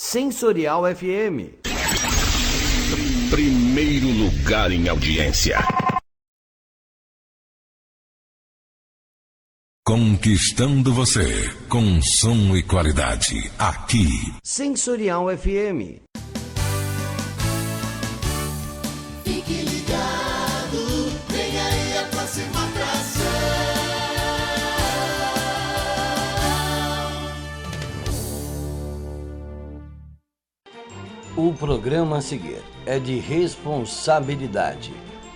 Sensorial FM. Primeiro lugar em audiência. Conquistando você com som e qualidade. Aqui. Sensorial FM. Fique ligado, vem aí a próxima atração. O programa a seguir é de responsabilidade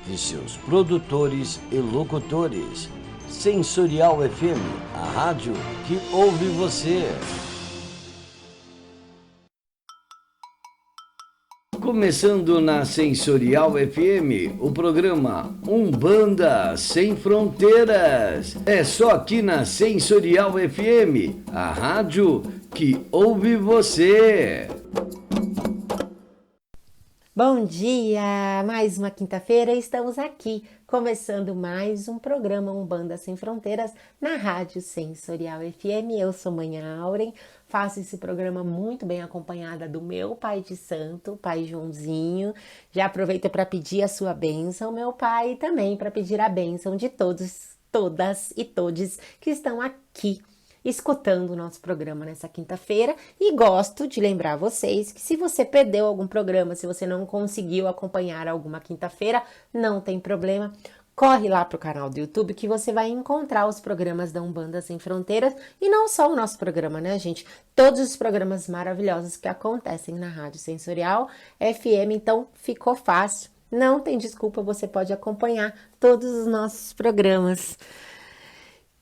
de seus produtores e locutores. Sensorial FM, a rádio que ouve você. Começando na Sensorial FM, o programa Umbanda Sem Fronteiras. É só aqui na Sensorial FM, a rádio que ouve você. Bom dia! Mais uma quinta-feira estamos aqui, começando mais um programa Umbanda Sem Fronteiras na Rádio Sensorial FM. Eu sou Manhã Auren, faço esse programa muito bem acompanhada do meu pai de santo, pai Joãozinho. Já aproveito para pedir a sua bênção, meu pai, e também para pedir a bênção de todos, todas e todes que estão aqui escutando o nosso programa nessa quinta-feira. E gosto de lembrar vocês que se você perdeu algum programa, se você não conseguiu acompanhar alguma quinta-feira, não tem problema. Corre lá pro canal do YouTube que você vai encontrar os programas da Umbanda Sem Fronteiras. E não só o nosso programa, né, gente? Todos os programas maravilhosos que acontecem na Rádio Sensorial FM. Então, ficou fácil. Não tem desculpa, você pode acompanhar todos os nossos programas.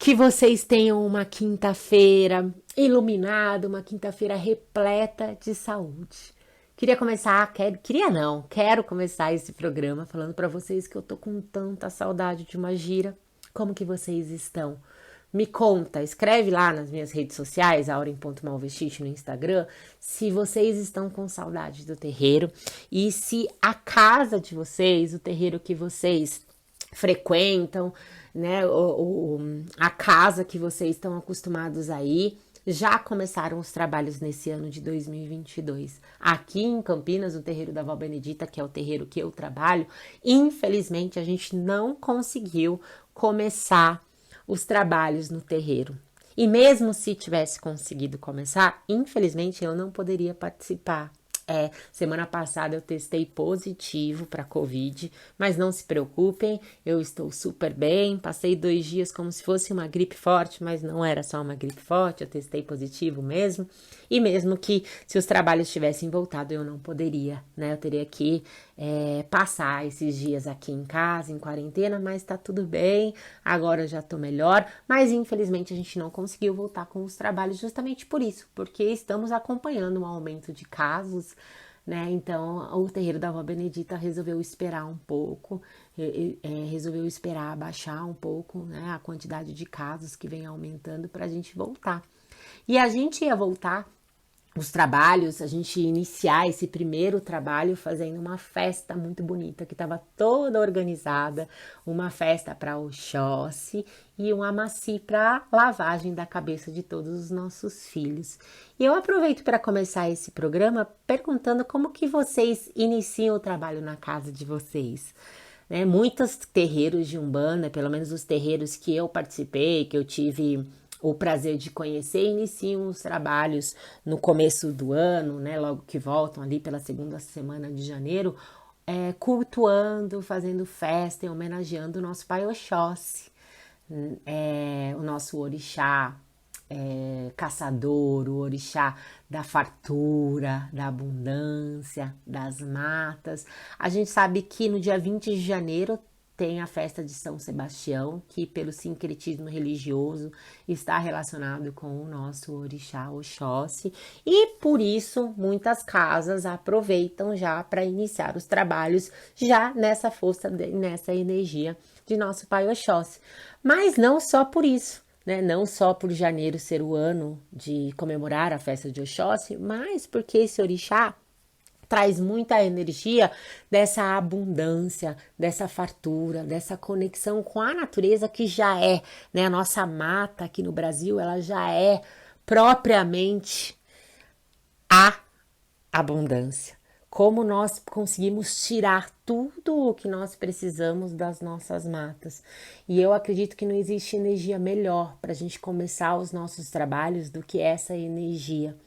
Que vocês tenham uma quinta-feira iluminada, uma quinta-feira repleta de saúde. Quero começar esse programa falando para vocês que eu tô com tanta saudade de uma gira. Como que vocês estão? Me conta, escreve lá nas minhas redes sociais, auren.malvestite no Instagram, se vocês estão com saudade do terreiro e se a casa de vocês, o terreiro que vocês frequentam, né, a casa que vocês estão acostumados a ir, já começaram os trabalhos nesse ano de 2022. Aqui em Campinas, o terreiro da Vó Benedita, que é o terreiro que eu trabalho, infelizmente a gente não conseguiu começar os trabalhos no terreiro. E mesmo se tivesse conseguido começar, infelizmente eu não poderia participar. Semana passada eu testei positivo para Covid, mas não se preocupem, eu estou super bem, passei 2 dias como se fosse uma gripe forte, mas não era só uma gripe forte, eu testei positivo mesmo, e mesmo que se os trabalhos tivessem voltado eu não poderia, né, eu teria que passar esses dias aqui em casa, em quarentena, mas tá tudo bem, agora eu já tô melhor, mas infelizmente a gente não conseguiu voltar com os trabalhos justamente por isso, porque estamos acompanhando um aumento de casos, né? Então o terreiro da Vó Benedita resolveu esperar um pouco, resolveu esperar abaixar um pouco, né, a quantidade de casos que vem aumentando para a gente voltar. E a gente ia voltar os trabalhos, a gente ia iniciar esse primeiro trabalho fazendo uma festa muito bonita, que estava toda organizada, uma festa para Oxóssi e um amaci para lavagem da cabeça de todos os nossos filhos. E eu aproveito para começar esse programa perguntando como que vocês iniciam o trabalho na casa de vocês. Né? Muitos terreiros de Umbanda, pelo menos os terreiros que eu participei, que eu tive o prazer de conhecer, iniciam os trabalhos no começo do ano, né, logo que voltam ali pela segunda semana de janeiro, cultuando, fazendo festa e homenageando o nosso pai Oxóssi, o nosso orixá caçador, o orixá da fartura, da abundância, das matas. A gente sabe que no dia 20 de janeiro tem a festa de São Sebastião, que pelo sincretismo religioso está relacionado com o nosso orixá Oxóssi, e por isso muitas casas aproveitam já para iniciar os trabalhos já nessa força, nessa energia de nosso pai Oxóssi. Mas não só por isso, né? Não só por janeiro ser o ano de comemorar a festa de Oxóssi, mas porque esse orixá traz muita energia dessa abundância, dessa fartura, dessa conexão com a natureza que já é, né? A nossa mata aqui no Brasil, ela já é propriamente a abundância. Como nós conseguimos tirar tudo o que nós precisamos das nossas matas. E eu acredito que não existe energia melhor para a gente começar os nossos trabalhos do que essa energia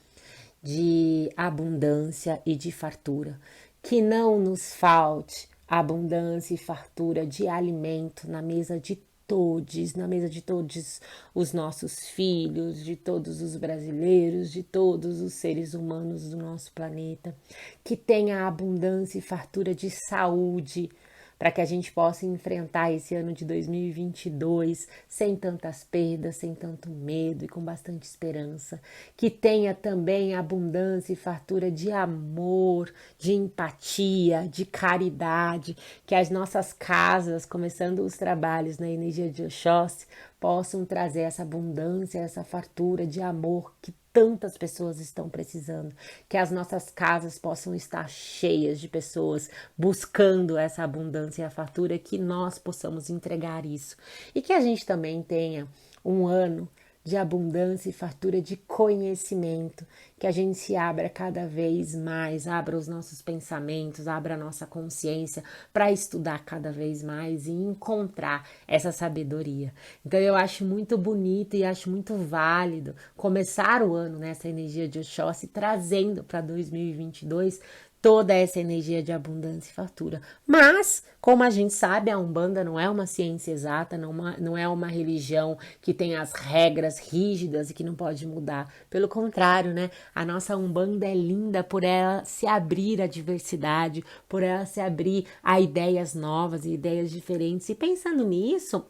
de abundância e de fartura. Que não nos falte abundância e fartura de alimento na mesa de todos os nossos filhos, de todos os brasileiros, de todos os seres humanos do nosso planeta, que tenha abundância e fartura de saúde, para que a gente possa enfrentar esse ano de 2022 sem tantas perdas, sem tanto medo e com bastante esperança. Que tenha também abundância e fartura de amor, de empatia, de caridade, que as nossas casas, começando os trabalhos na energia de Oxóssi, possam trazer essa abundância, essa fartura de amor que tantas pessoas estão precisando, que as nossas casas possam estar cheias de pessoas buscando essa abundância e a fartura, que nós possamos entregar isso. E que a gente também tenha um ano de abundância e fartura de conhecimento, que a gente se abra cada vez mais, abra os nossos pensamentos, abra a nossa consciência para estudar cada vez mais e encontrar essa sabedoria. Então eu acho muito bonito e acho muito válido começar o ano nessa energia de Oxóssi, trazendo para 2022 toda essa energia de abundância e fartura. Mas, como a gente sabe, a Umbanda não é uma ciência exata, não é uma religião que tem as regras rígidas e que não pode mudar. Pelo contrário, né? A nossa Umbanda é linda por ela se abrir à diversidade, por ela se abrir a ideias novas e ideias diferentes. E pensando nisso,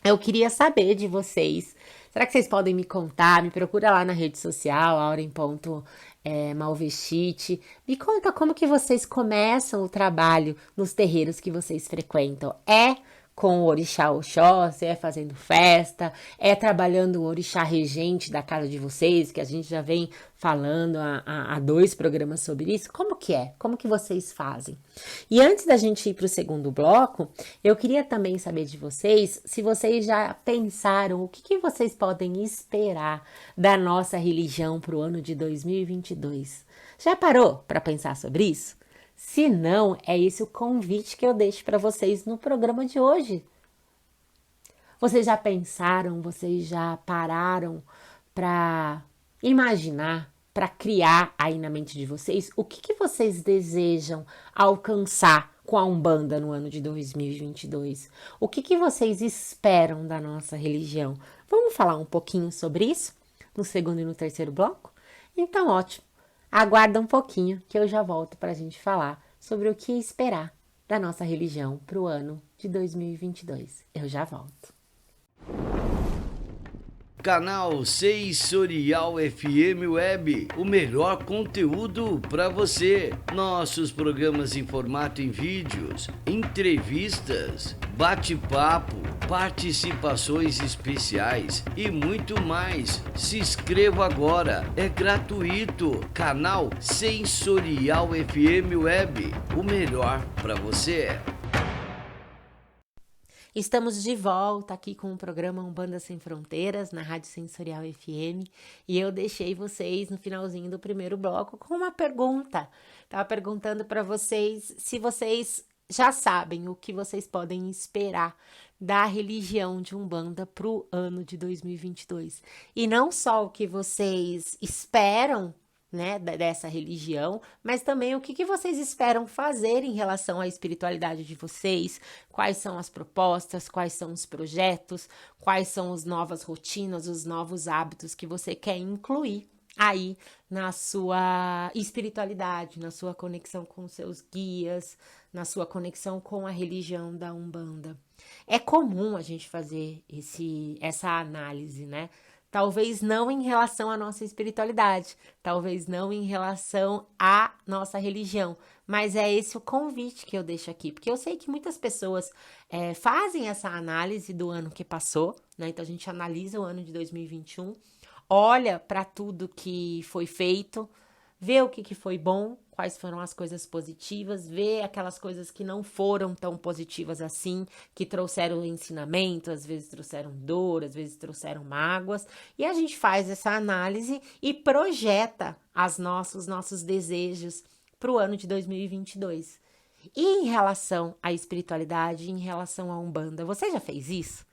eu queria saber de vocês. Será que vocês podem me contar? Me procura lá na rede social, Malvestite. Me conta como que vocês começam o trabalho nos terreiros que vocês frequentam. É com o orixá Oxóssi, é fazendo festa, é trabalhando o orixá regente da casa de vocês, que a gente já vem falando há 2 programas sobre isso. Como que é? Como que vocês fazem? E antes da gente ir para o segundo bloco, eu queria também saber de vocês, se vocês já pensaram o que vocês podem esperar da nossa religião para o ano de 2022. Já parou para pensar sobre isso? Se não, é esse o convite que eu deixo para vocês no programa de hoje. Vocês já pensaram, vocês já pararam para imaginar, para criar aí na mente de vocês o que vocês desejam alcançar com a Umbanda no ano de 2022? O que vocês esperam da nossa religião? Vamos falar um pouquinho sobre isso no segundo e no terceiro bloco? Então, ótimo. Aguarda um pouquinho que eu já volto para a gente falar sobre o que esperar da nossa religião para o ano de 2022. Eu já volto. Canal Sensorial FM Web, o melhor conteúdo para você. Nossos programas em formato em vídeos, entrevistas, bate-papo, participações especiais e muito mais. Se inscreva agora, é gratuito. Canal Sensorial FM Web, o melhor para você. Estamos de volta aqui com o programa Umbanda Sem Fronteiras, na Rádio Sensorial FM, e eu deixei vocês no finalzinho do primeiro bloco com uma pergunta. Estava perguntando para vocês se vocês já sabem o que vocês podem esperar da religião de Umbanda para o ano de 2022. E não só o que vocês esperam, né, dessa religião, mas também o que vocês esperam fazer em relação à espiritualidade de vocês, quais são as propostas, quais são os projetos, quais são as novas rotinas, os novos hábitos que você quer incluir aí na sua espiritualidade, na sua conexão com seus guias, na sua conexão com a religião da Umbanda. É comum a gente fazer essa análise, né? Talvez não em relação à nossa espiritualidade, talvez não em relação à nossa religião, mas é esse o convite que eu deixo aqui, porque eu sei que muitas pessoas fazem essa análise do ano que passou, né? Então a gente analisa o ano de 2021, olha para tudo que foi feito, ver o que foi bom, quais foram as coisas positivas, ver aquelas coisas que não foram tão positivas assim, que trouxeram ensinamento, às vezes trouxeram dor, às vezes trouxeram mágoas, e a gente faz essa análise e projeta os nossos desejos para o ano de 2022. E em relação à espiritualidade, em relação à Umbanda, você já fez isso?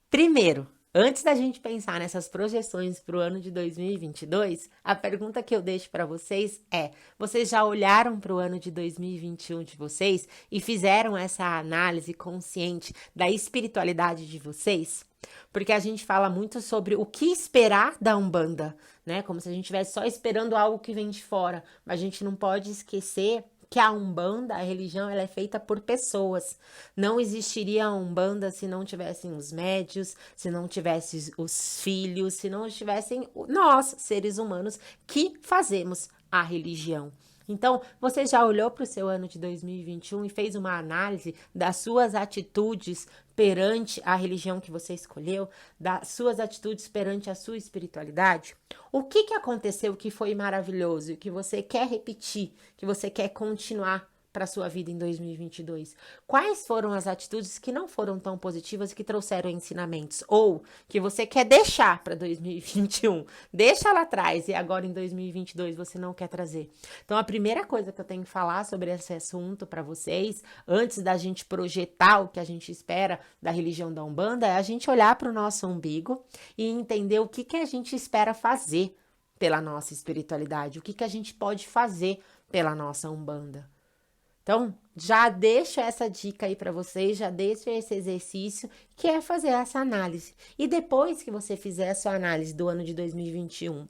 Primeiro, antes da gente pensar nessas projeções para o ano de 2022, a pergunta que eu deixo para vocês é: vocês já olharam para o ano de 2021 de vocês e fizeram essa análise consciente da espiritualidade de vocês? Porque a gente fala muito sobre o que esperar da Umbanda, né? Como se a gente estivesse só esperando algo que vem de fora. Mas a gente não pode esquecer que a Umbanda, a religião, ela é feita por pessoas. Não existiria a Umbanda se não tivessem os médios, se não tivessem os filhos, se não tivessem nós, seres humanos, que fazemos a religião. Então, você já olhou para o seu ano de 2021 e fez uma análise das suas atitudes perante a religião que você escolheu, das suas atitudes perante a sua espiritualidade? O que aconteceu que foi maravilhoso e que você quer repetir, que você quer continuar para a sua vida em 2022? Quais foram as atitudes que não foram tão positivas e que trouxeram ensinamentos? Ou que você quer deixar para 2021? Deixa lá atrás e agora em 2022 você não quer trazer. Então, a primeira coisa que eu tenho que falar sobre esse assunto para vocês, antes da gente projetar o que a gente espera da religião da Umbanda, é a gente olhar para o nosso umbigo e entender o que a gente espera fazer pela nossa espiritualidade, o que a gente pode fazer pela nossa Umbanda. Então, já deixo essa dica aí para vocês, já deixo esse exercício, que é fazer essa análise. E depois que você fizer a sua análise do ano de 2021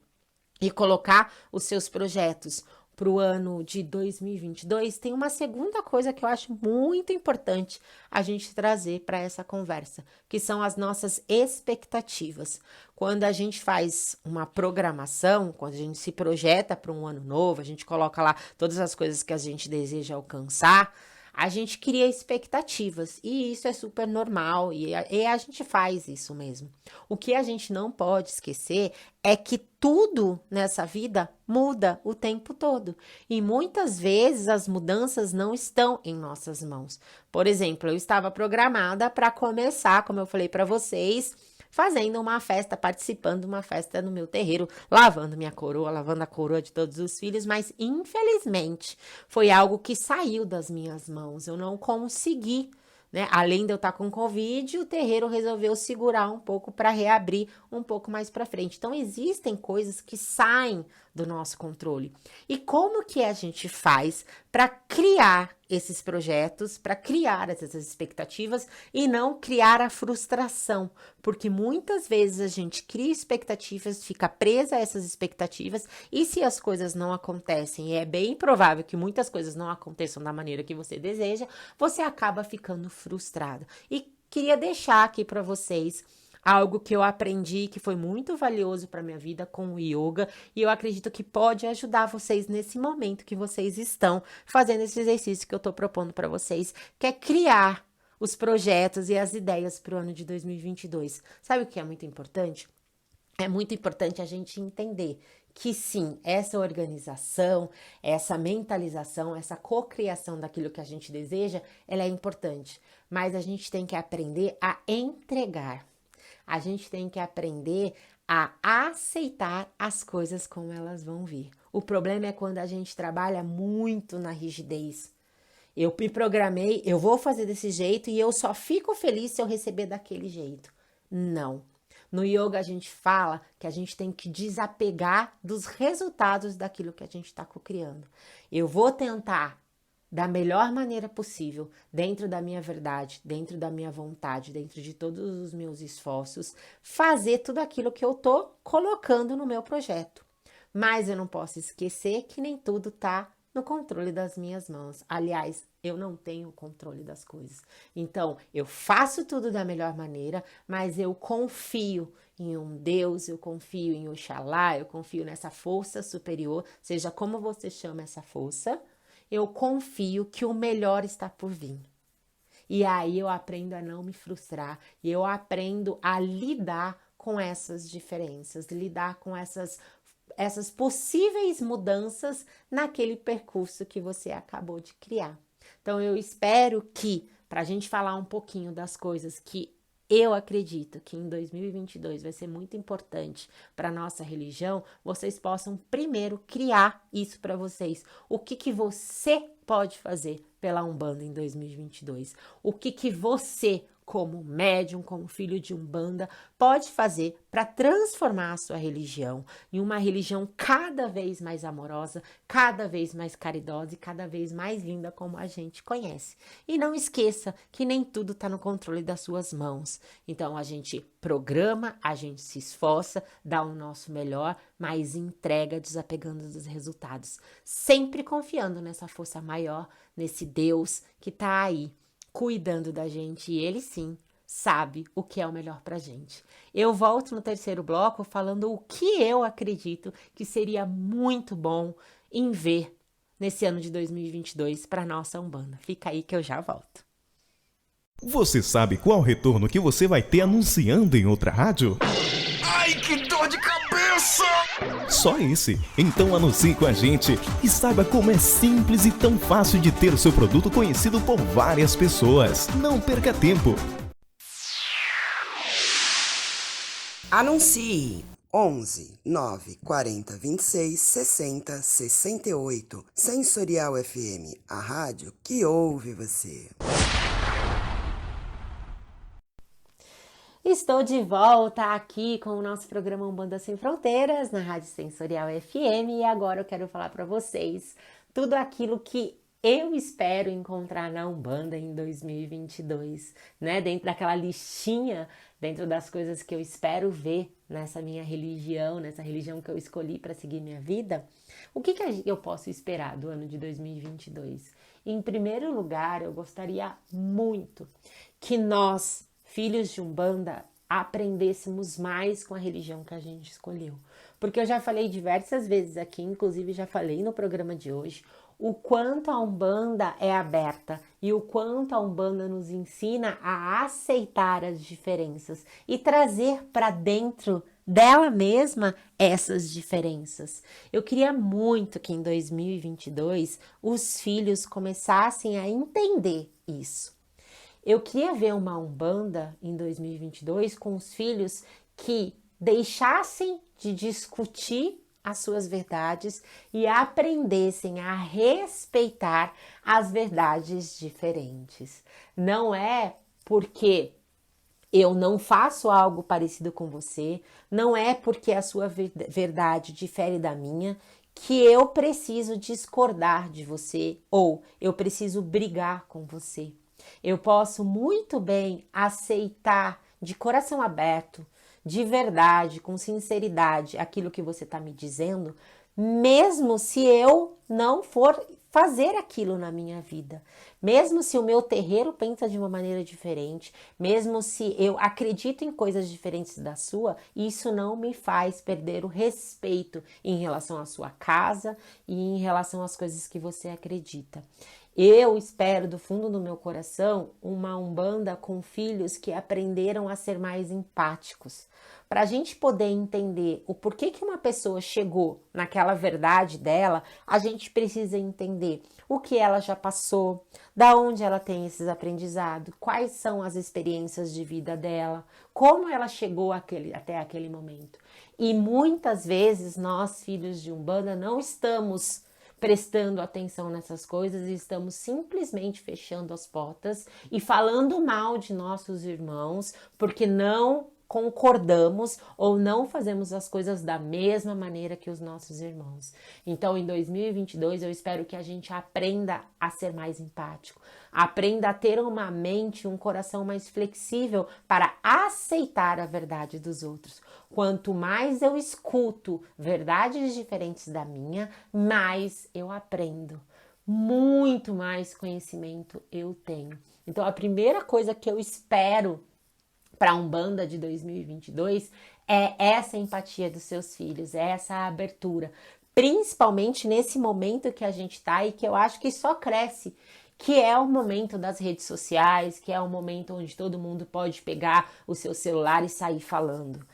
e colocar os seus projetos para o ano de 2022, tem uma segunda coisa que eu acho muito importante a gente trazer para essa conversa, que são as nossas expectativas. Quando a gente faz uma programação, quando a gente se projeta para um ano novo, a gente coloca lá todas as coisas que a gente deseja alcançar, a gente cria expectativas e isso é super normal e a gente faz isso mesmo. O que a gente não pode esquecer é que tudo nessa vida muda o tempo todo e muitas vezes as mudanças não estão em nossas mãos. Por exemplo, eu estava programada para começar, como eu falei para vocês, fazendo uma festa, participando de uma festa no meu terreiro, lavando minha coroa, lavando a coroa de todos os filhos, mas infelizmente foi algo que saiu das minhas mãos, eu não consegui, né? Além de eu estar com Covid, o terreiro resolveu segurar um pouco para reabrir um pouco mais para frente. Então, existem coisas que saem do nosso controle. E como que a gente faz para criar esses projetos, para criar essas expectativas e não criar a frustração? Porque muitas vezes a gente cria expectativas, fica presa a essas expectativas e se as coisas não acontecem, e é bem provável que muitas coisas não aconteçam da maneira que você deseja, você acaba ficando frustrada. E queria deixar aqui para vocês algo que eu aprendi, que foi muito valioso para minha vida com o yoga, e eu acredito que pode ajudar vocês nesse momento que vocês estão fazendo esse exercício que eu estou propondo para vocês, que é criar os projetos e as ideias para o ano de 2022. Sabe o que é muito importante? É muito importante a gente entender que sim, essa organização, essa mentalização, essa cocriação daquilo que a gente deseja, ela é importante, mas a gente tem que aprender a entregar. A gente tem que aprender a aceitar as coisas como elas vão vir. O problema é quando a gente trabalha muito na rigidez. Eu me programei, eu vou fazer desse jeito e eu só fico feliz se eu receber daquele jeito. Não. No yoga a gente fala que a gente tem que desapegar dos resultados daquilo que a gente está cocriando. Eu vou tentar da melhor maneira possível, dentro da minha verdade, dentro da minha vontade, dentro de todos os meus esforços, fazer tudo aquilo que eu tô colocando no meu projeto. Mas eu não posso esquecer que nem tudo tá no controle das minhas mãos. Aliás, eu não tenho controle das coisas. Então, eu faço tudo da melhor maneira, mas eu confio em um Deus, eu confio em Oxalá, eu confio nessa força superior, seja como você chama essa força, eu confio que o melhor está por vir. E aí eu aprendo a não me frustrar, e eu aprendo a lidar com essas diferenças, lidar com essas essas possíveis mudanças naquele percurso que você acabou de criar. Então, eu espero que, para a gente falar um pouquinho das coisas que eu acredito que em 2022 vai ser muito importante para a nossa religião, vocês possam primeiro criar isso para vocês. O que você pode fazer pela Umbanda em 2022? O que você, como médium, como filho de Umbanda, pode fazer para transformar a sua religião em uma religião cada vez mais amorosa, cada vez mais caridosa e cada vez mais linda como a gente conhece. E não esqueça que nem tudo está no controle das suas mãos. Então a gente programa, a gente se esforça, dá o nosso melhor, mas entrega desapegando dos resultados. Sempre confiando nessa força maior, nesse Deus que está aí cuidando da gente, e ele sim sabe o que é o melhor pra gente. Eu volto no terceiro bloco falando o que eu acredito que seria muito bom em ver nesse ano de 2022 para nossa Umbanda. Fica aí que eu já volto. Você sabe qual retorno que você vai ter anunciando em outra rádio? Ai, que dor de cabeça! Só esse? Então anuncie com a gente e saiba como é simples e tão fácil de ter o seu produto conhecido por várias pessoas. Não perca tempo. Anuncie 11 9 40 26 60 68. Sensorial FM, a rádio que ouve você. Estou de volta aqui com o nosso programa Umbanda Sem Fronteiras, na Rádio Sensorial FM, e agora eu quero falar para vocês tudo aquilo que eu espero encontrar na Umbanda em 2022, né? Dentro daquela listinha, dentro das coisas que eu espero ver nessa minha religião, nessa religião que eu escolhi para seguir minha vida, o que eu posso esperar do ano de 2022? Em primeiro lugar, eu gostaria muito que nós, filhos de Umbanda, aprendêssemos mais com a religião que a gente escolheu. Porque eu já falei diversas vezes aqui, inclusive já falei no programa de hoje, o quanto a Umbanda é aberta e o quanto a Umbanda nos ensina a aceitar as diferenças e trazer para dentro dela mesma essas diferenças. Eu queria muito que em 2022 os filhos começassem a entender isso. Eu queria ver uma Umbanda em 2022 com os filhos que deixassem de discutir as suas verdades e aprendessem a respeitar as verdades diferentes. Não é porque eu não faço algo parecido com você, não é porque a sua verdade difere da minha, que eu preciso discordar de você ou eu preciso brigar com você. Eu posso muito bem aceitar de coração aberto, de verdade, com sinceridade, aquilo que você está me dizendo, mesmo se eu não for fazer aquilo na minha vida. Mesmo se o meu terreiro pensa de uma maneira diferente, mesmo se eu acredito em coisas diferentes da sua, isso não me faz perder o respeito em relação à sua casa e em relação às coisas que você acredita. Eu espero do fundo do meu coração uma Umbanda com filhos que aprenderam a ser mais empáticos. Para a gente poder entender o porquê que uma pessoa chegou naquela verdade dela, a gente precisa entender o que ela já passou, da onde ela tem esses aprendizados, quais são as experiências de vida dela, como ela chegou até aquele momento. E muitas vezes nós, filhos de Umbanda, não estamos prestando atenção nessas coisas e estamos simplesmente fechando as portas e falando mal de nossos irmãos porque não concordamos ou não fazemos as coisas da mesma maneira que os nossos irmãos. Então, em 2022, eu espero que a gente aprenda a ser mais empático, aprenda a ter uma mente, um coração mais flexível para aceitar a verdade dos outros. Quanto mais eu escuto verdades diferentes da minha, mais eu aprendo. Muito mais conhecimento eu tenho. Então, a primeira coisa que eu espero para a Umbanda de 2022 é essa empatia dos seus filhos, é essa abertura, principalmente nesse momento que a gente está e que eu acho que só cresce, que é o momento das redes sociais, que é o momento onde todo mundo pode pegar o seu celular e sair falando.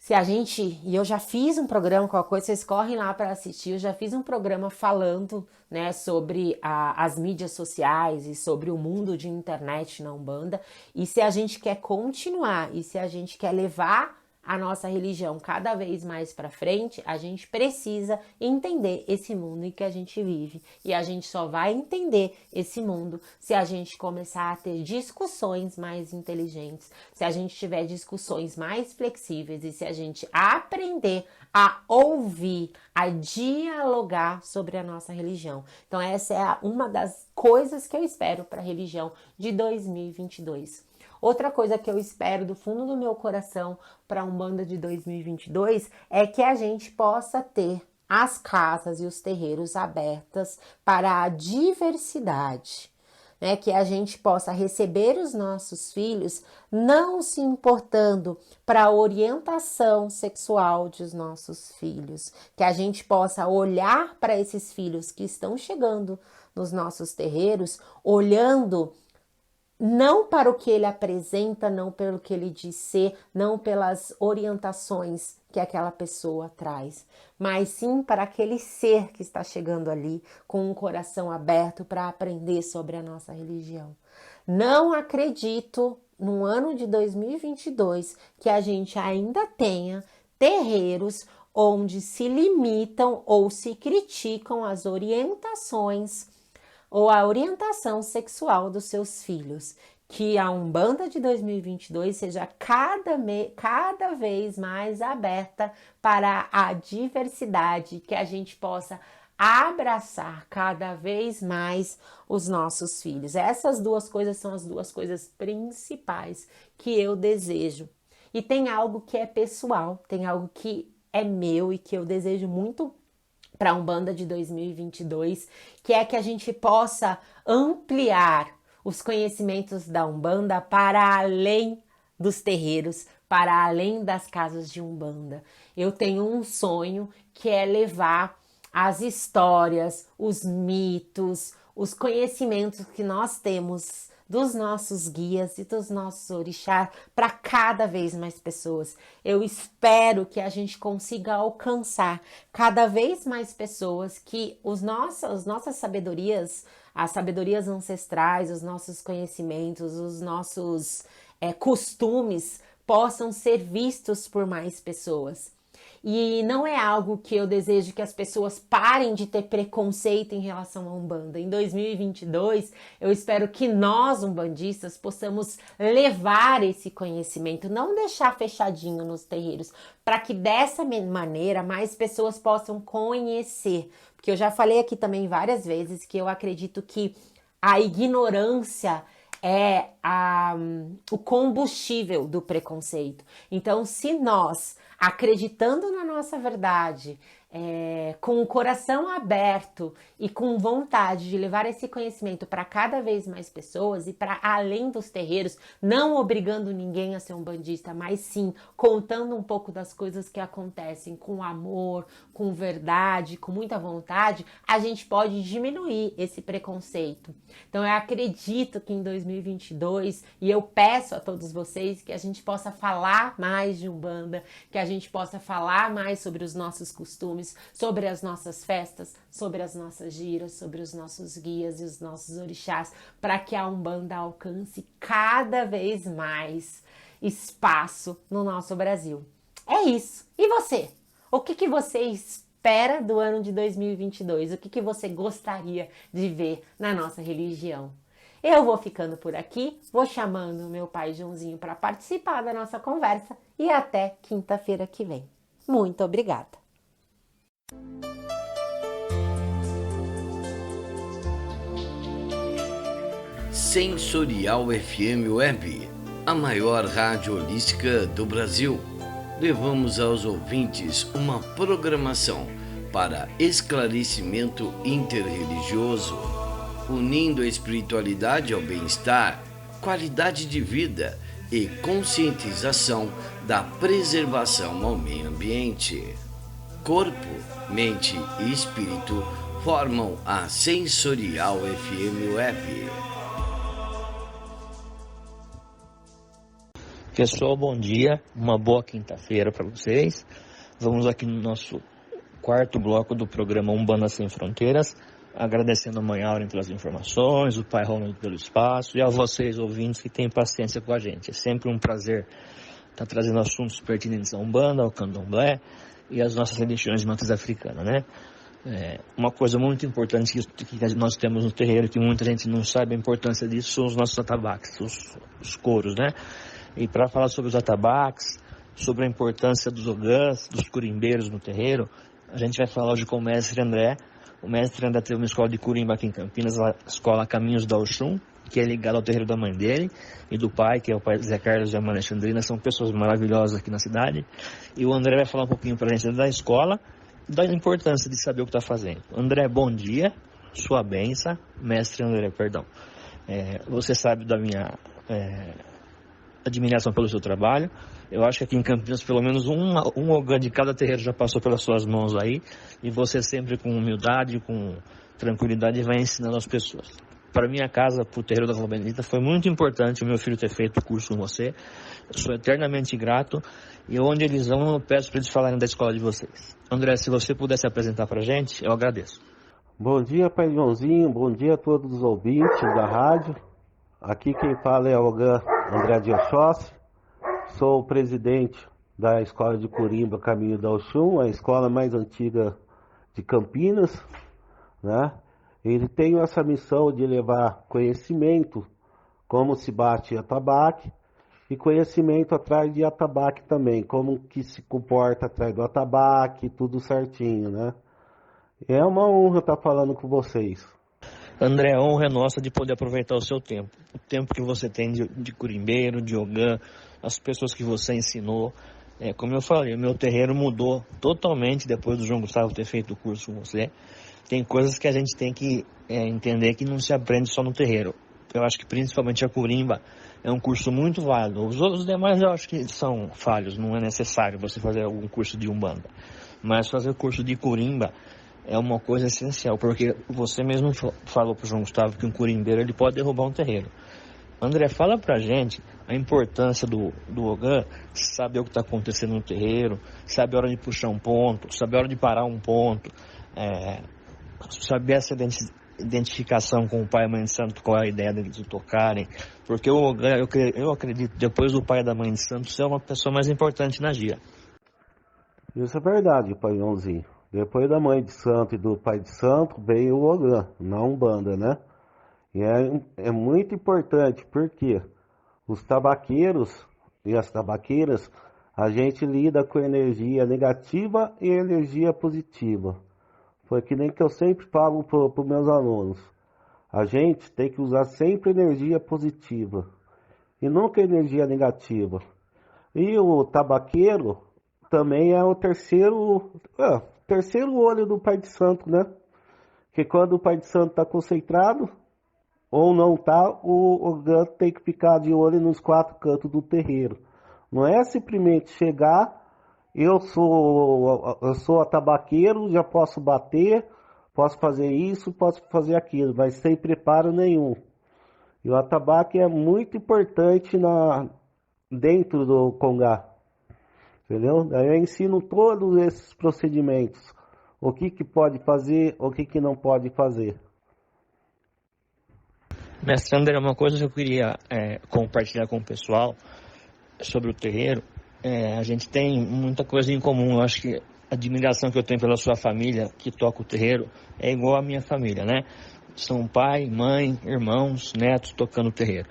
Se a gente, e eu já fiz um programa, qualquer coisa, vocês correm lá para assistir, eu já fiz um programa falando, né, sobre as mídias sociais e sobre o mundo de internet na Umbanda, e se a gente quer continuar, e se a gente quer levar a nossa religião cada vez mais para frente, a gente precisa entender esse mundo em que a gente vive. E a gente só vai entender esse mundo se a gente começar a ter discussões mais inteligentes, se a gente tiver discussões mais flexíveis e se a gente aprender a ouvir, a dialogar sobre a nossa religião. Então essa é uma das coisas que eu espero para a religião de 2022. Outra coisa que eu espero do fundo do meu coração para a Umbanda de 2022 é que a gente possa ter as casas e os terreiros abertas para a diversidade, né? Que a gente possa receber os nossos filhos não se importando para a orientação sexual dos nossos filhos, que a gente possa olhar para esses filhos que estão chegando nos nossos terreiros, olhando não para o que ele apresenta, não pelo que ele diz ser, não pelas orientações que aquela pessoa traz, mas sim para aquele ser que está chegando ali com um coração aberto para aprender sobre a nossa religião. Não acredito, no ano de 2022, que a gente ainda tenha terreiros onde se limitam ou se criticam as orientações ou a orientação sexual dos seus filhos. Que a Umbanda de 2022 seja cada vez mais aberta para a diversidade, que a gente possa abraçar cada vez mais os nossos filhos. Essas duas coisas são as duas coisas principais que eu desejo. E tem algo que é pessoal, tem algo que é meu e que eu desejo muito para a Umbanda de 2022, que é que a gente possa ampliar os conhecimentos da Umbanda para além dos terreiros, para além das casas de Umbanda. Eu tenho um sonho que é levar as histórias, os mitos, os conhecimentos que nós temos dos nossos guias e dos nossos orixás para cada vez mais pessoas. Eu espero que a gente consiga alcançar cada vez mais pessoas, que as nossas sabedorias, as sabedorias ancestrais, os nossos conhecimentos, os nossos costumes possam ser vistos por mais pessoas. E não é algo que eu desejo que as pessoas parem de ter preconceito em relação à Umbanda. Em 2022, eu espero que nós, umbandistas, possamos levar esse conhecimento, não deixar fechadinho nos terreiros, para que dessa maneira mais pessoas possam conhecer. Porque eu já falei aqui também várias vezes que eu acredito que a ignorância é o combustível do preconceito. Então, se nós, acreditando na nossa verdade, com o coração aberto e com vontade de levar esse conhecimento para cada vez mais pessoas e para além dos terreiros, não obrigando ninguém a ser umbandista, mas sim contando um pouco das coisas que acontecem com amor, com verdade, com muita vontade, a gente pode diminuir esse preconceito. Então eu acredito que em 2022, e eu peço a todos vocês que a gente possa falar mais de Umbanda, que a gente possa falar mais sobre os nossos costumes, sobre as nossas festas, sobre as nossas giras, sobre os nossos guias e os nossos orixás, para que a Umbanda alcance cada vez mais espaço no nosso Brasil. É isso. E você? O que você espera do ano de 2022? O que você gostaria de ver na nossa religião? Eu vou ficando por aqui, vou chamando o meu pai Joãozinho para participar da nossa conversa e até quinta-feira que vem. Muito obrigada! Sensorial FM Web, a maior rádio holística do Brasil. Levamos aos ouvintes uma programação para esclarecimento interreligioso, unindo a espiritualidade ao bem-estar, qualidade de vida e conscientização da preservação ao meio ambiente. Corpo, mente e espírito formam a Sensorial FM Web. Pessoal, bom dia, uma boa quinta-feira para vocês. Vamos aqui no nosso quarto bloco do programa Umbanda Sem Fronteiras, agradecendo a Mãe Auren pelas informações, o Pai Ronald pelo espaço e a vocês, ouvintes, que têm paciência com a gente. É sempre um prazer estar trazendo assuntos pertinentes à Umbanda, ao Candomblé e às nossas religiões de matriz africana, né? Uma coisa muito importante que nós temos no terreiro, que muita gente não sabe a importância disso, são os nossos atabaques, os coros, né? E para falar sobre os atabaques, sobre a importância dos ogãs, dos curimbeiros no terreiro, a gente vai falar hoje com o mestre André. O mestre André teve uma escola de curimba aqui em Campinas, a escola Caminhos da Oxum, que é ligada ao terreiro da mãe dele e do pai, que é o pai Zé Carlos e a mãe Alexandrina. São pessoas maravilhosas aqui na cidade. E o André vai falar um pouquinho para a gente da escola e da importância de saber o que está fazendo. André, bom dia, sua benção. Mestre André, perdão. Você sabe da minha admiração pelo seu trabalho. Eu acho que aqui em Campinas pelo menos um ogã de cada terreiro já passou pelas suas mãos aí, e você sempre com humildade, com tranquilidade vai ensinando as pessoas. Para minha casa, para o terreiro da Vila Benedita, foi muito importante o meu filho ter feito o curso com você. Eu sou eternamente grato, e onde eles vão eu peço para eles falarem da escola de vocês. André, se você pudesse apresentar para a gente, eu agradeço. Bom dia, Pai Joãozinho, bom dia a todos os ouvintes da rádio. Aqui quem fala é o ogã André de Oxóssi. Sou o presidente da Escola de Curimba Caminho da Oxum, a escola mais antiga de Campinas, né? Ele tem essa missão de levar conhecimento, como se bate atabaque, e conhecimento atrás de atabaque também, como que se comporta atrás do atabaque, tudo certinho, né? É uma honra estar falando com vocês. André, a honra é nossa de poder aproveitar o seu tempo. O tempo que você tem de curimbeiro, de ogã, as pessoas que você ensinou. Como eu falei, o meu terreiro mudou totalmente depois do João Gustavo ter feito o curso com você. Tem coisas que a gente tem que entender que não se aprende só no terreiro. Eu acho que principalmente a curimba é um curso muito válido. Os demais eu acho que são falhos, não é necessário você fazer algum curso de Umbanda. Mas fazer o curso de curimba é uma coisa essencial, porque você mesmo falou para o João Gustavo que um curimbeiro ele pode derrubar um terreiro. André, fala pra gente a importância do ogã, saber o que está acontecendo no terreiro, saber a hora de puxar um ponto, saber a hora de parar um ponto, saber essa identificação com o pai e a mãe de santo, qual é a ideia deles de tocarem, porque o ogã, eu acredito, depois do pai e da mãe de santo, ser uma pessoa mais importante na gira. Isso é verdade, Pai Joãozinho. Depois da mãe de santo e do pai de santo, veio o ogã, na Umbanda, né? E é muito importante, porque os tabaqueiros e as tabaqueiras, a gente lida com energia negativa e energia positiva. Foi que nem que eu sempre falo para os meus alunos. A gente tem que usar sempre energia positiva e nunca energia negativa. E o tabaqueiro também é o terceiro olho do pai de santo, né? Que quando o pai de santo está concentrado ou não está, o ogã tem que ficar de olho nos 4 cantos do terreiro. Não é simplesmente chegar, eu sou atabaqueiro, já posso bater, posso fazer isso, posso fazer aquilo, mas sem preparo nenhum. E o atabaque é muito importante dentro do congá. Entendeu? Daí eu ensino todos esses procedimentos. O que pode fazer, o que não pode fazer. Mestre André, uma coisa que eu queria compartilhar com o pessoal sobre o terreiro. A gente tem muita coisa em comum. Eu acho que a admiração que eu tenho pela sua família que toca o terreiro é igual à minha família, né? São pai, mãe, irmãos, netos tocando o terreiro.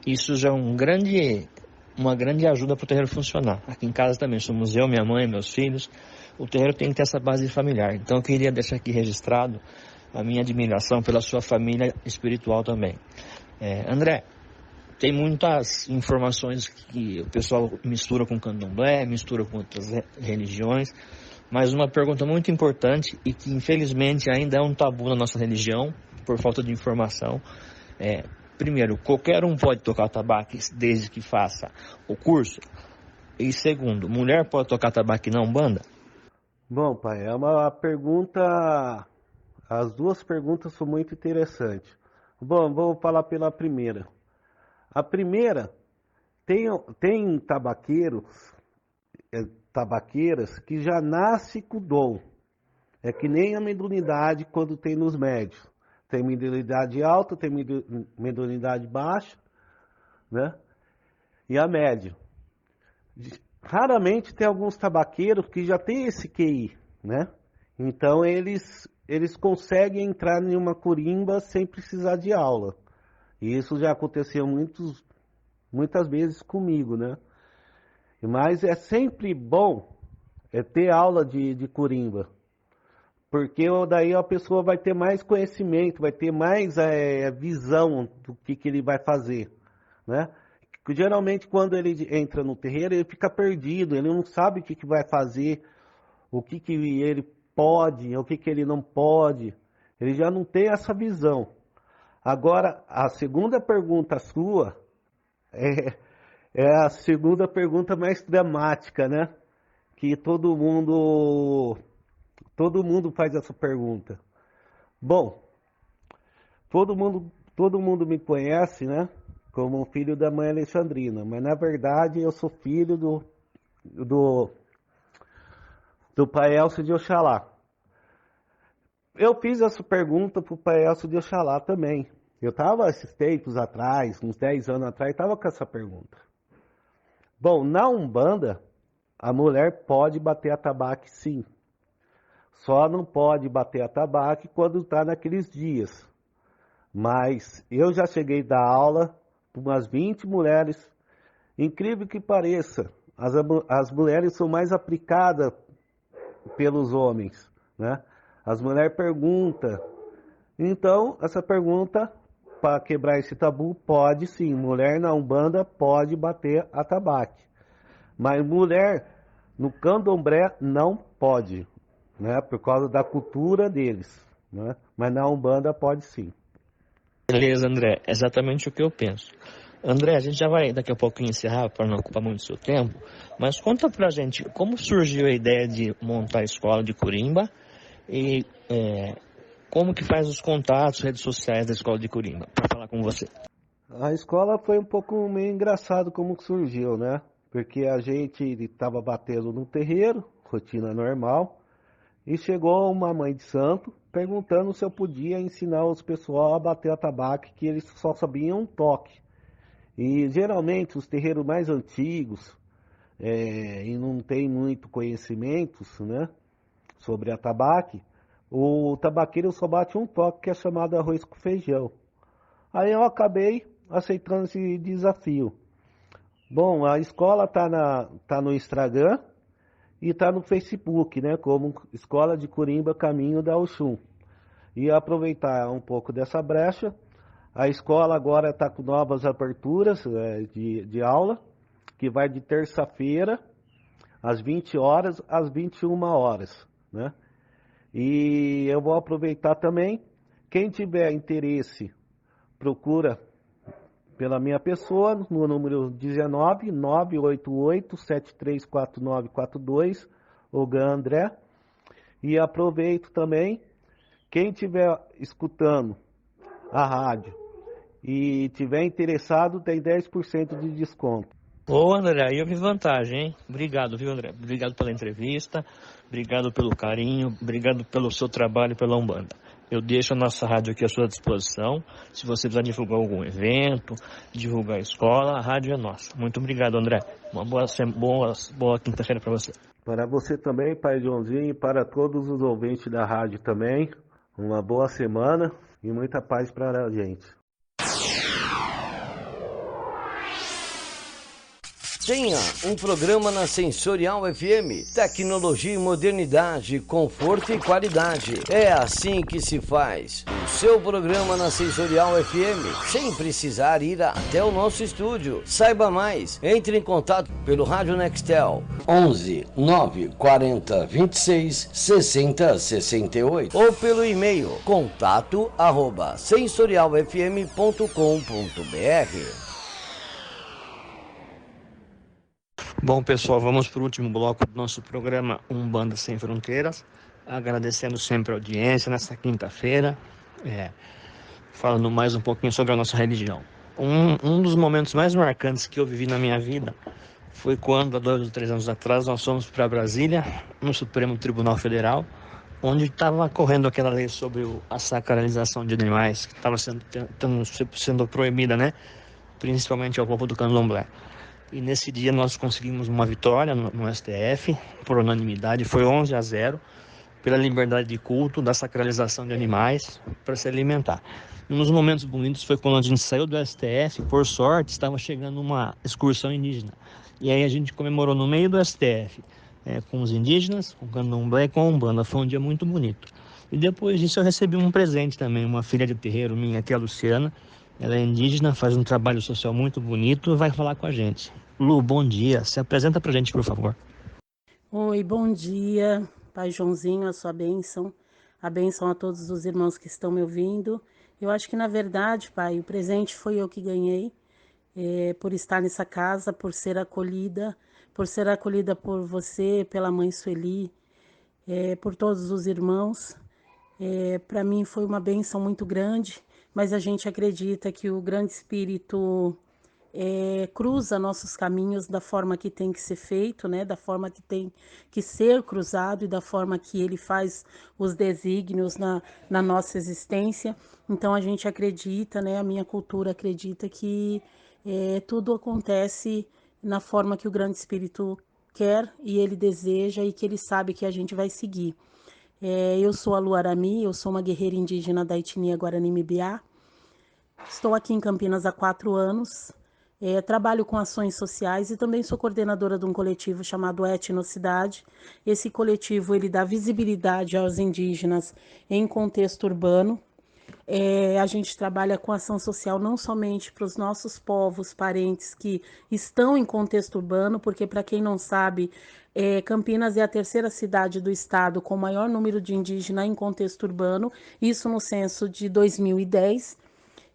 Isso já é uma grande ajuda para o terreiro funcionar. Aqui em casa também somos eu, minha mãe, meus filhos. O terreiro tem que ter essa base familiar. Então eu queria deixar aqui registrado a minha admiração pela sua família espiritual também. André, tem muitas informações que o pessoal mistura com candomblé, mistura com outras religiões, mas uma pergunta muito importante e que infelizmente ainda é um tabu na nossa religião, por falta de informação, primeiro, qualquer um pode tocar tabaque desde que faça o curso? E segundo, mulher pode tocar tabaque na Umbanda? Bom, pai, é uma pergunta... As duas perguntas são muito interessantes. Bom, vou falar pela primeira. A primeira, tem tabaqueiras que já nasce com dom. É que nem a mediunidade quando tem nos médios. Tem mediunidade alta, tem mediunidade baixa, né? E a média. Raramente tem alguns tabaqueiros que já tem esse QI, né? Então eles conseguem entrar em uma corimba sem precisar de aula. E isso já aconteceu muitas vezes comigo, né? Mas é sempre bom ter aula de corimba. Porque daí a pessoa vai ter mais conhecimento, vai ter mais visão do que ele vai fazer, né? Geralmente quando ele entra no terreiro, ele fica perdido, ele não sabe o que vai fazer, o que ele pode, o que ele não pode, ele já não tem essa visão. Agora, a segunda pergunta sua é a segunda pergunta mais dramática, né? Que todo mundo faz essa pergunta. Bom, todo mundo me conhece, né? Como filho da mãe Alexandrina, mas na verdade eu sou filho do pai Elcio de Oxalá. Eu fiz essa pergunta pro pai Elcio de Oxalá também. Eu estava esses tempos atrás, uns 10 anos atrás, estava com essa pergunta. Bom, na Umbanda, a mulher pode bater atabaque sim. Só não pode bater atabaque quando está naqueles dias. Mas eu já cheguei a dar aula para umas 20 mulheres. Incrível que pareça, as mulheres são mais aplicadas pelos homens, né? As mulheres perguntam. Então, essa pergunta, para quebrar esse tabu, pode sim. Mulher na Umbanda pode bater atabaque. Mas mulher no candomblé não pode, né? Por causa da cultura deles, né? Mas na Umbanda pode sim. Beleza, André. Exatamente o que eu penso. André, a gente já vai daqui a pouco encerrar para não ocupar muito seu tempo, mas conta pra gente como surgiu a ideia de montar a escola de Corimba e como que faz os contatos, redes sociais da escola de Corimba, para falar com você. A escola foi um pouco meio engraçado como surgiu, né? Porque a gente estava batendo no terreiro, rotina normal, e chegou uma mãe de santo perguntando se eu podia ensinar os pessoal a bater atabaque, que eles só sabiam um toque. E geralmente os terreiros mais antigos, e não tem muito conhecimentos, né, sobre atabaque, o tabaqueiro só bate um toque que é chamado arroz com feijão. Aí eu acabei aceitando esse desafio. Bom, a escola tá no Instagram e está no Facebook, né, como Escola de Corimba Caminho da Oxum. E aproveitar um pouco dessa brecha, a escola agora está com novas aberturas de aula, que vai de terça-feira, às 20 horas, às 21 horas, né? E eu vou aproveitar também, quem tiver interesse, procura pela minha pessoa, no número 19 988 734942, Ogan André. E aproveito também, quem estiver escutando a rádio e tiver interessado, tem 10% de desconto. Ô André, aí eu vi vantagem, hein? Obrigado, viu, André? Obrigado pela entrevista, obrigado pelo carinho, obrigado pelo seu trabalho pela Umbanda. Eu deixo a nossa rádio aqui à sua disposição. Se você precisar divulgar algum evento, divulgar a escola, a rádio é nossa. Muito obrigado, André. Uma boa quinta-feira para você. Para você também, Pai Joãozinho, e para todos os ouvintes da rádio também, uma boa semana e muita paz para a gente. Tenha um programa na Sensorial FM. Tecnologia e modernidade, conforto e qualidade. É assim que se faz. O seu programa na Sensorial FM, sem precisar ir até o nosso estúdio. Saiba mais. Entre em contato pelo Rádio Nextel 11 940 26 60 68 ou pelo e-mail contato@sensorialfm.com.br. Bom, pessoal, vamos para o último bloco do nosso programa Umbanda Sem Fronteiras, agradecendo sempre a audiência nessa quinta-feira, falando mais um pouquinho sobre a nossa religião. Um dos momentos mais marcantes que eu vivi na minha vida foi quando, há 2 ou 3 anos atrás, nós fomos para Brasília, no Supremo Tribunal Federal, onde estava correndo aquela lei sobre a sacralização de animais, que estava sendo proibida, né? Principalmente ao povo do candomblé. E nesse dia nós conseguimos uma vitória no STF, por unanimidade, foi 11-0, pela liberdade de culto, da sacralização de animais para se alimentar. Um dos momentos bonitos foi quando a gente saiu do STF, por sorte, estava chegando uma excursão indígena. E aí a gente comemorou no meio do STF, com os indígenas, com o candomblé e com a Umbanda. Foi um dia muito bonito. E depois disso eu recebi um presente também, uma filha de terreiro minha, que é a Luciana. Ela é indígena, faz um trabalho social muito bonito e vai falar com a gente. Lu, bom dia. Se apresenta pra gente, por favor. Oi, bom dia. Pai Joãozinho, a sua bênção. A bênção a todos os irmãos que estão me ouvindo. Eu acho que, na verdade, Pai, o presente foi eu que ganhei, por estar nessa casa, por ser acolhida por você, pela mãe Sueli, por todos os irmãos. Para mim foi uma bênção muito grande, mas a gente acredita que o Grande Espírito cruza nossos caminhos da forma que tem que ser feito, né? Da forma que tem que ser cruzado e da forma que ele faz os desígnios na nossa existência. Então a gente acredita, né? A minha cultura acredita que tudo acontece na forma que o Grande Espírito quer e ele deseja e que ele sabe que a gente vai seguir. Eu sou a Lu Arami, eu sou uma guerreira indígena da etnia Guarani-Mibiá. Estou aqui em Campinas há 4 anos. Trabalho com ações sociais e também sou coordenadora de um coletivo chamado Etnocidade. Esse coletivo ele dá visibilidade aos indígenas em contexto urbano. A gente trabalha com ação social não somente para os nossos povos, parentes que estão em contexto urbano, porque para quem não sabe, Campinas é a 3ª cidade do estado com maior número de indígenas em contexto urbano, isso no censo de 2010.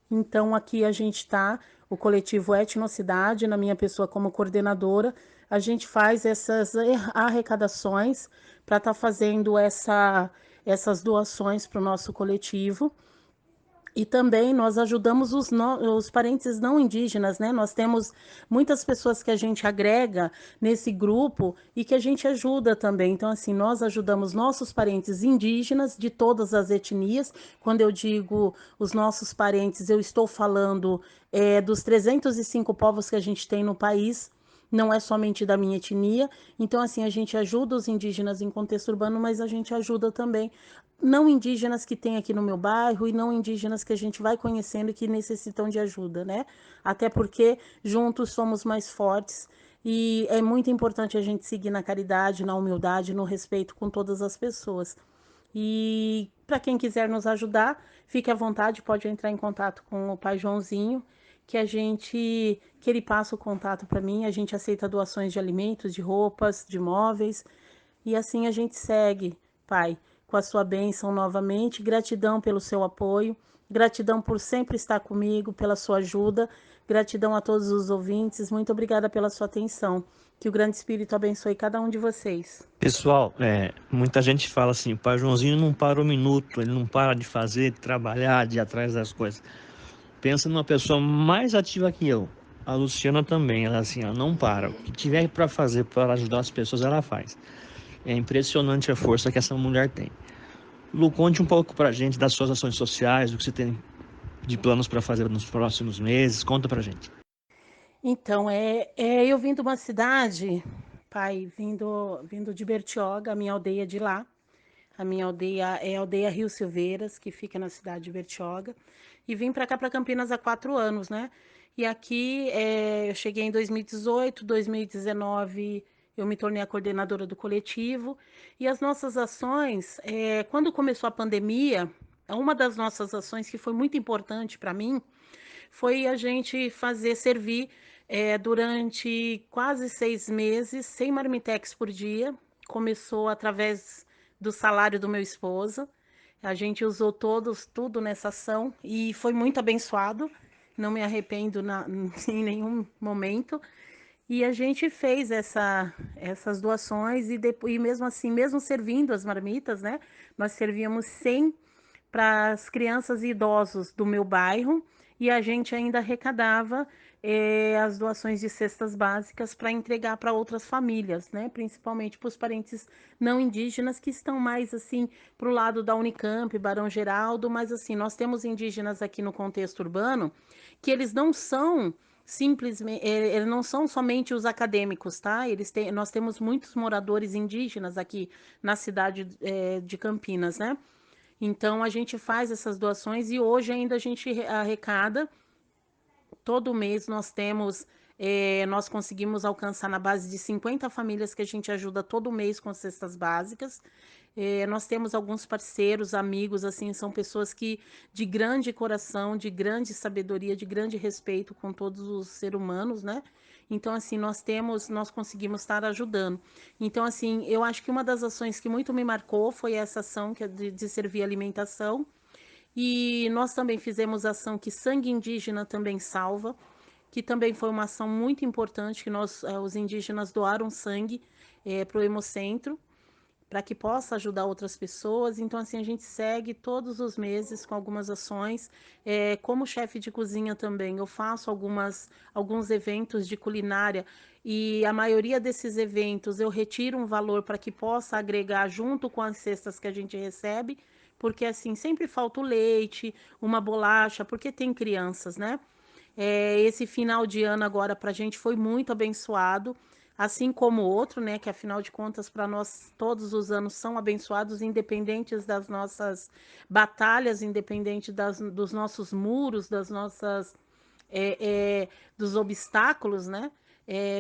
Então aqui a gente está, o coletivo Etnocidade, na minha pessoa como coordenadora, a gente faz essas arrecadações para estar fazendo essas doações para o nosso coletivo. E também nós ajudamos os parentes não indígenas, né? Nós temos muitas pessoas que a gente agrega nesse grupo e que a gente ajuda também. Então, assim, nós ajudamos nossos parentes indígenas de todas as etnias. Quando eu digo os nossos parentes, eu estou falando dos 305 povos que a gente tem no país. Não é somente da minha etnia. Então, assim, a gente ajuda os indígenas em contexto urbano, mas a gente ajuda também não indígenas que tem aqui no meu bairro e não indígenas que a gente vai conhecendo e que necessitam de ajuda, né? Até porque juntos somos mais fortes e é muito importante a gente seguir na caridade, na humildade, no respeito com todas as pessoas. E para quem quiser nos ajudar, fique à vontade, pode entrar em contato com o Pai Joãozinho, que ele passa o contato para mim, a gente aceita doações de alimentos, de roupas, de móveis, e assim a gente segue, Pai, com a sua bênção novamente. Gratidão pelo seu apoio, gratidão por sempre estar comigo, pela sua ajuda, gratidão a todos os ouvintes, muito obrigada pela sua atenção. Que o Grande Espírito abençoe cada um de vocês. Pessoal, muita gente fala assim, o Pai Joãozinho não para um minuto, ele não para de fazer, de trabalhar, de ir atrás das coisas. Pensa numa pessoa mais ativa que eu. A Luciana também, ela assim, ela não para. O que tiver para fazer para ajudar as pessoas, ela faz. É impressionante a força que essa mulher tem. Lu, conte um pouco pra gente das suas ações sociais, do que você tem de planos para fazer nos próximos meses. Conta pra gente. Então, eu vim de uma cidade, Pai, vindo de Bertioga, a minha aldeia de lá. A minha aldeia é a aldeia Rio Silveiras, que fica na cidade de Bertioga. E vim para cá, para Campinas, há 4 anos, né? E aqui eu cheguei em 2018, 2019 eu me tornei a coordenadora do coletivo. E as nossas ações, quando começou a pandemia, uma das nossas ações que foi muito importante para mim foi a gente servir durante quase 6 meses, 100 marmitex por dia. Começou através do salário do meu esposo. A gente usou tudo nessa ação e foi muito abençoado. Não me arrependo em nenhum momento. E a gente fez essas doações e mesmo assim, mesmo servindo as marmitas, né? Nós servíamos 100 para as crianças e idosos do meu bairro e a gente ainda arrecadava as doações de cestas básicas para entregar para outras famílias, né? Principalmente para os parentes não indígenas que estão mais assim para o lado da Unicamp, Barão Geraldo, mas assim, nós temos indígenas aqui no contexto urbano que eles não são simplesmente, eles não são somente os acadêmicos, tá? Nós temos muitos moradores indígenas aqui na cidade de Campinas, né? Então a gente faz essas doações e hoje ainda a gente arrecada. Todo mês nós conseguimos alcançar na base de 50 famílias que a gente ajuda todo mês com cestas básicas. Nós temos alguns parceiros, amigos, assim, são pessoas que de grande coração, de grande sabedoria, de grande respeito com todos os seres humanos, né? Então, assim, nós conseguimos estar ajudando. Então, assim, eu acho que uma das ações que muito me marcou foi essa ação que é de servir alimentação. E nós também fizemos a ação que Sangue Indígena também salva, que também foi uma ação muito importante, que os indígenas doaram sangue para o Hemocentro, para que possa ajudar outras pessoas. Então, assim, a gente segue todos os meses com algumas ações. Como chefe de cozinha também, eu faço alguns eventos de culinária e a maioria desses eventos eu retiro um valor para que possa agregar junto com as cestas que a gente recebe, porque assim, sempre falta o leite, uma bolacha, porque tem crianças, né? Esse final de ano agora para a gente foi muito abençoado, assim como o outro, né? Que afinal de contas, para nós, todos os anos são abençoados, independentes das nossas batalhas, independente dos nossos muros, das nossas dos obstáculos, né?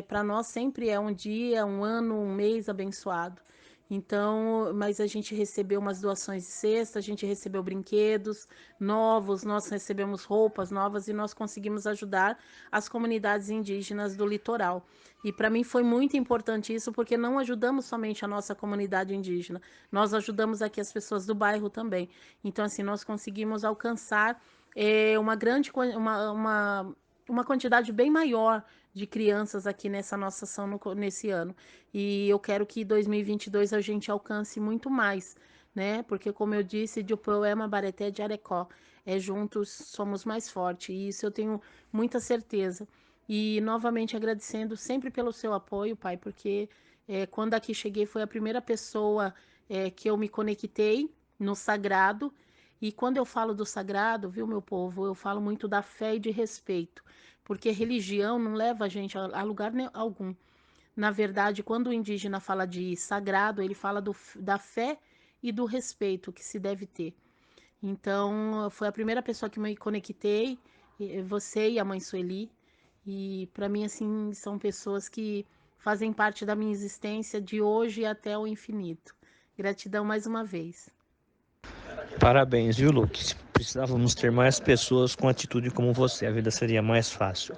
Para nós sempre é um dia, um ano, um mês abençoado. Então, mas a gente recebeu umas doações de cesta, a gente recebeu brinquedos novos, nós recebemos roupas novas e nós conseguimos ajudar as comunidades indígenas do litoral. E para mim foi muito importante isso, porque não ajudamos somente a nossa comunidade indígena, nós ajudamos aqui as pessoas do bairro também. Então, assim, nós conseguimos alcançar uma quantidade bem maior de crianças aqui nessa nossa ação nesse ano. E eu quero que em 2022 a gente alcance muito mais, né? Porque, como eu disse, de Upoema, Bareté, de Arecó, juntos somos mais fortes. E isso eu tenho muita certeza. E, novamente, agradecendo sempre pelo seu apoio, pai, porque quando aqui cheguei foi a primeira pessoa que eu me conectei no sagrado. E quando eu falo do sagrado, viu, meu povo, eu falo muito da fé e de respeito, porque religião não leva a gente a lugar algum. Na verdade, quando o indígena fala de sagrado, ele fala da fé e do respeito que se deve ter. Então, foi a primeira pessoa que me conectei, você e a mãe Sueli, e para mim, assim, são pessoas que fazem parte da minha existência de hoje até o infinito. Gratidão mais uma vez. Parabéns, viu, Luke? Precisávamos ter mais pessoas com atitude como você, a vida seria mais fácil.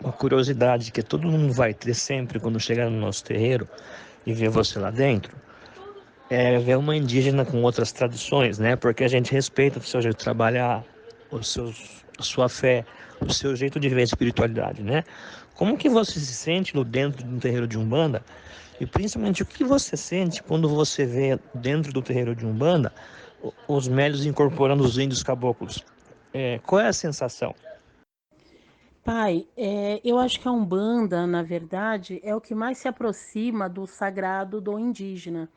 Uma curiosidade que todo mundo vai ter sempre quando chegar no nosso terreiro e ver você lá dentro, ver uma indígena com outras tradições, né? Porque a gente respeita o seu jeito de trabalhar, a sua fé, o seu jeito de ver a espiritualidade, né? Como que você se sente dentro de um terreiro de Umbanda? E principalmente o que você sente quando você vê dentro do terreiro de Umbanda os médios incorporando os índios caboclos? Qual é a sensação? Pai, eu acho que a Umbanda, na verdade, é o que mais se aproxima do sagrado do indígena.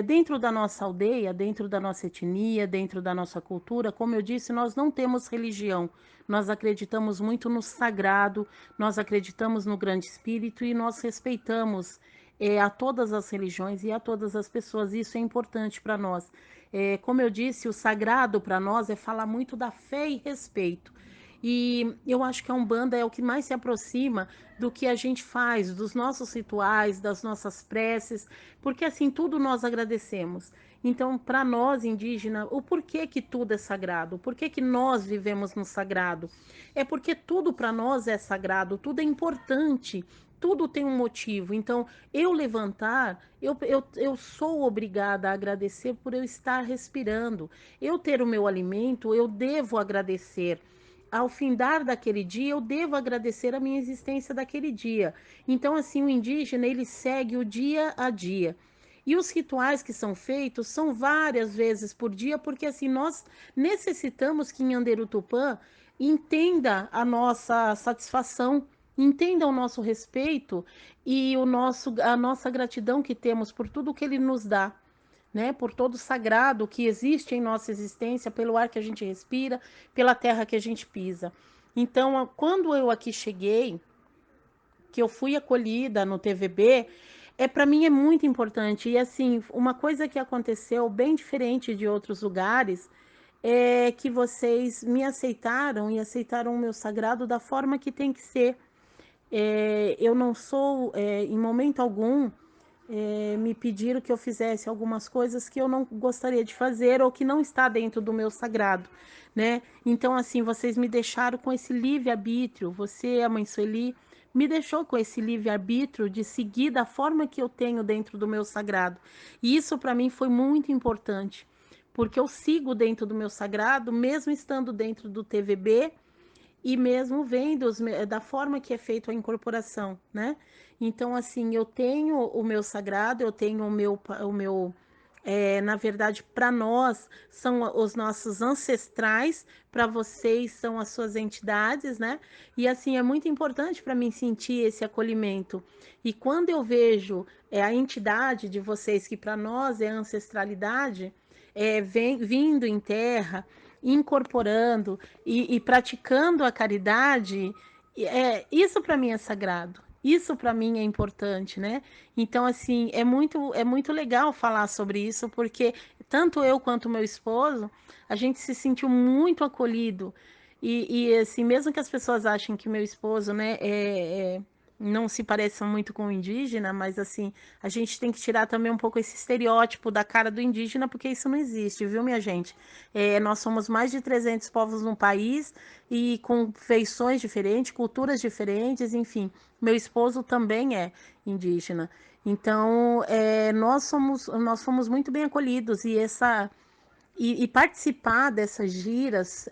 Dentro da nossa aldeia, dentro da nossa etnia, dentro da nossa cultura, como eu disse, nós não temos religião. Nós acreditamos muito no sagrado, nós acreditamos no grande espírito e nós respeitamos a todas as religiões e a todas as pessoas. Isso é importante para nós. Como eu disse, o sagrado para nós é falar muito da fé e respeito. E eu acho que a Umbanda é o que mais se aproxima do que a gente faz, dos nossos rituais, das nossas preces, porque assim tudo nós agradecemos. Então, para nós indígenas, o porquê que tudo é sagrado? Por que nós vivemos no sagrado? É porque tudo para nós é sagrado, tudo é importante. Tudo tem um motivo. Então, eu levantar, eu sou obrigada a agradecer por eu estar respirando. Eu ter o meu alimento, eu devo agradecer. Ao findar daquele dia, eu devo agradecer a minha existência daquele dia. Então, assim, o indígena, ele segue o dia a dia. E os rituais que são feitos são várias vezes por dia, porque assim nós necessitamos que Nhanderu Tupã entenda a nossa satisfação, entenda o nosso respeito e a nossa gratidão que temos por tudo que ele nos dá, né? Por todo o sagrado que existe em nossa existência, pelo ar que a gente respira, pela terra que a gente pisa. Então, quando eu aqui cheguei, que eu fui acolhida no TVB, para mim é muito importante. E assim, uma coisa que aconteceu bem diferente de outros lugares é que vocês me aceitaram e aceitaram o meu sagrado da forma que tem que ser. Eu não sou, em momento algum, me pediram que eu fizesse algumas coisas que eu não gostaria de fazer ou que não está dentro do meu sagrado, né? Então, assim, vocês me deixaram com esse livre-arbítrio, você, a mãe Sueli, me deixou com esse livre-arbítrio de seguir da forma que eu tenho dentro do meu sagrado. E isso, para mim, foi muito importante, porque eu sigo dentro do meu sagrado, mesmo estando dentro do TVB, e mesmo vendo da forma que é feita a incorporação, né? Então, assim, eu tenho o meu sagrado, eu tenho o meu na verdade, para nós, são os nossos ancestrais, para vocês são as suas entidades, né? E, assim, é muito importante para mim sentir esse acolhimento. E quando eu vejo a entidade de vocês, que para nós é ancestralidade, vindo em terra, incorporando e praticando a caridade, isso para mim é sagrado. Isso para mim é importante, né? Então, assim, é muito legal falar sobre isso, porque tanto eu quanto meu esposo, a gente se sentiu muito acolhido. Assim, mesmo que as pessoas achem que meu esposo, né, não se pareça muito com o indígena, mas assim, a gente tem que tirar também um pouco esse estereótipo da cara do indígena, porque isso não existe, viu, minha gente? Nós somos mais de 300 povos no país e com feições diferentes, culturas diferentes, enfim. Meu esposo também é indígena. Então, nós fomos muito bem acolhidos e participar dessas giras,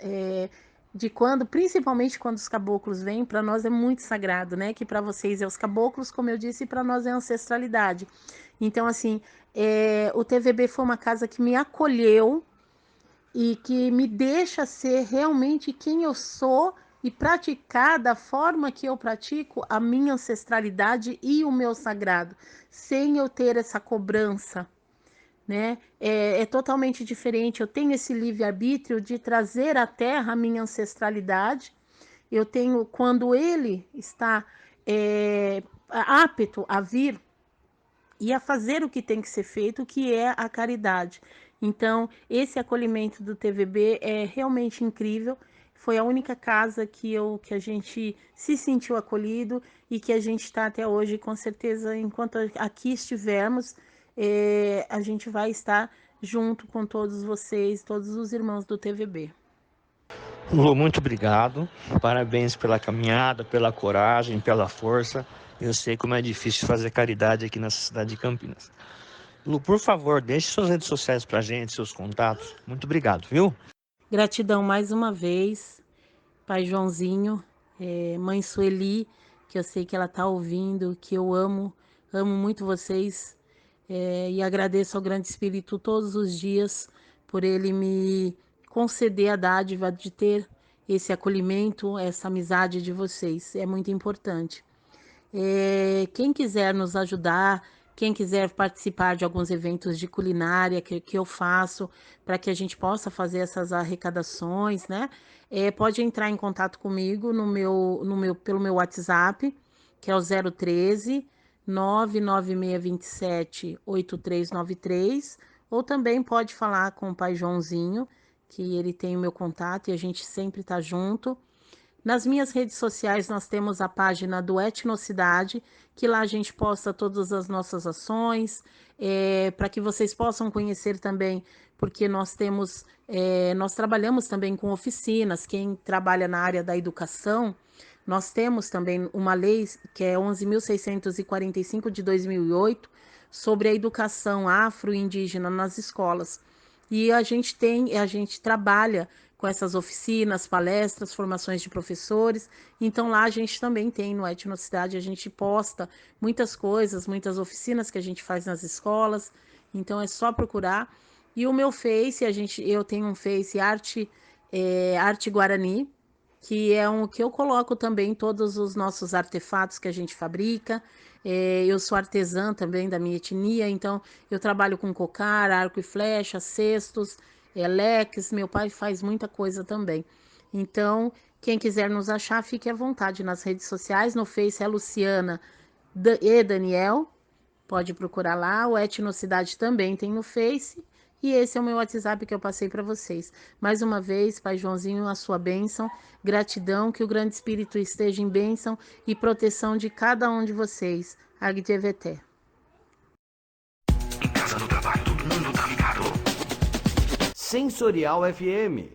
principalmente quando os caboclos vêm, para nós é muito sagrado, né? Que para vocês é os caboclos, como eu disse, e para nós é ancestralidade. Então, assim, o TVB foi uma casa que me acolheu e que me deixa ser realmente quem eu sou e praticar da forma que eu pratico a minha ancestralidade e o meu sagrado, sem eu ter essa cobrança, né? É totalmente diferente. Eu tenho esse livre-arbítrio de trazer à terra a minha ancestralidade. Eu tenho, quando ele está apto a vir e a fazer o que tem que ser feito, que é a caridade. Então, esse acolhimento do TVB é realmente incrível. Foi a única casa que a gente se sentiu acolhido e que a gente está até hoje, com certeza, enquanto aqui estivermos, a gente vai estar junto com todos vocês, todos os irmãos do TVB. Lu, muito obrigado. Parabéns pela caminhada, pela coragem, pela força. Eu sei como é difícil fazer caridade aqui nessa cidade de Campinas. Lu, por favor, deixe suas redes sociais pra gente, seus contatos. Muito obrigado, viu? Gratidão mais uma vez, Pai Joãozinho, Mãe Sueli, que eu sei que ela tá ouvindo, que eu amo muito vocês, e agradeço ao Grande Espírito todos os dias por ele me conceder a dádiva de ter esse acolhimento, essa amizade de vocês. É muito importante. Quem quiser nos ajudar, quem quiser participar de alguns eventos de culinária que eu faço, para que a gente possa fazer essas arrecadações, né? Pode entrar em contato comigo pelo meu WhatsApp, que é o 013 99627 8393, ou também pode falar com o Pai Joãozinho, que ele tem o meu contato e a gente sempre está junto. Nas minhas redes sociais nós temos a página do Etnocidade, que lá a gente posta todas as nossas ações, para que vocês possam conhecer também, porque nós trabalhamos também com oficinas. Quem trabalha na área da educação, nós temos também uma lei que é 11.645 de 2008 sobre a educação afro-indígena nas escolas. E a gente trabalha com com essas oficinas, palestras, formações de professores. Então lá a gente também tem no Etnocidade, a gente posta muitas coisas, muitas oficinas que a gente faz nas escolas. Então é só procurar. E o meu Face, eu tenho um Face Arte Guarani, que é que eu coloco também todos os nossos artefatos que a gente fabrica. Eu sou artesã também da minha etnia, então eu trabalho com cocar, arco e flecha, cestos, leques. Meu pai faz muita coisa também. Então, quem quiser nos achar, fique à vontade nas redes sociais. No Face é Luciana e Daniel, pode procurar lá. O Etnocidade também tem no Face. E esse é o meu WhatsApp que eu passei para vocês. Mais uma vez, Pai Joãozinho, a sua bênção. Gratidão, que o Grande Espírito esteja em bênção e proteção de cada um de vocês. Agdeveté. Em casa, no trabalho, todo mundo tá ligado. Sensorial FM,